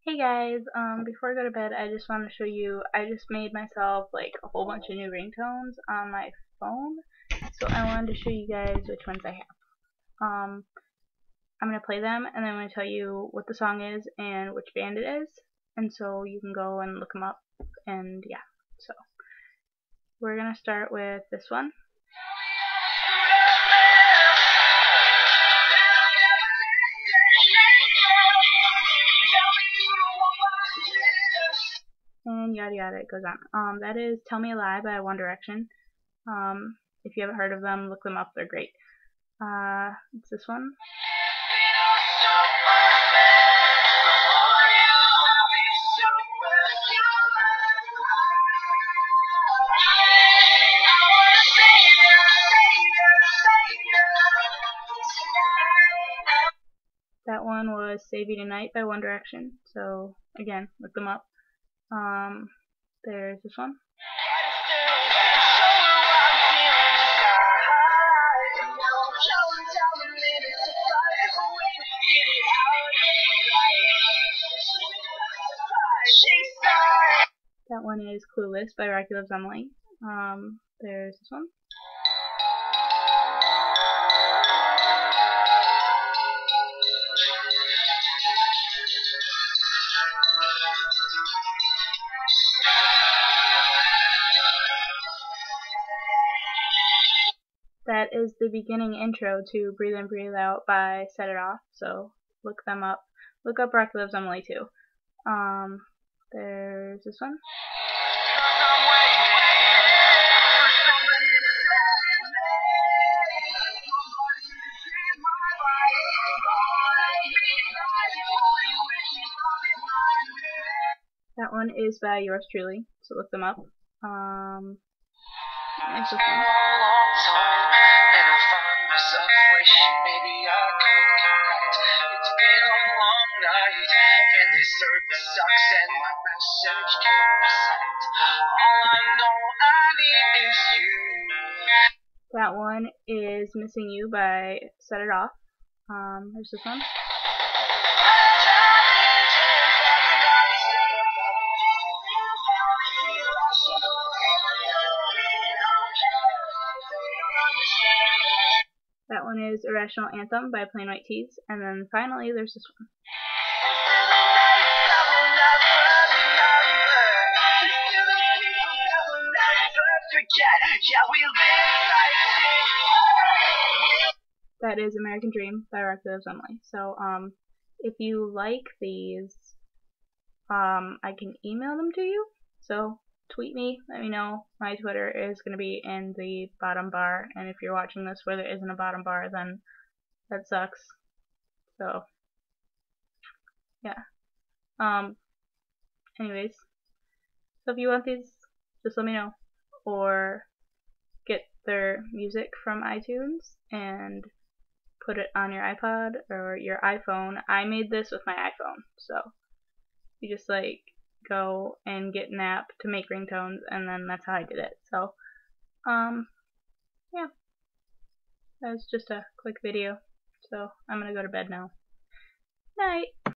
Hey guys, before I go to bed, I just want to show you, I just made myself like a whole bunch of new ringtones on my phone, so I wanted to show you guys which ones I have. I'm going to play them, and then I'm going to tell you what the song is and which band it is, and so you can go and look them up, and yeah, so we're going to start with this one. And yada yada, it goes on. That is Tell Me a Lie by One Direction. If you haven't heard of them, look them up, they're great. It's this one. That one was Save You Tonight by One Direction. So again, look them up. There's this one. That one is Clueless by Rocky Loves Emily. There's this one. That is the beginning intro to Breathe In, Breathe Out by Set It Off, so look them up. Look up Rocky Loves Emily too. There's this one. That one is by yours truly, so look them up. There's this one. That one is Missing You by Set It Off. There's this one. That one is Irrational Anthem by Plain White T's. And then finally there's this one. That is American Dream by Rocky Loves Emily. So if you like these, I can email them to you. So tweet me, let me know. My Twitter is going to be in the bottom bar, and if you're watching this where there isn't a bottom bar, then that sucks. So yeah. Anyways, so if you want these, just let me know, or get their music from iTunes and put it on your iPod or your iPhone. I made this with my iPhone, so you just like go and get an app to make ringtones, and then that's how I did it. So yeah, that was just a quick video, so I'm gonna go to bed now. Night.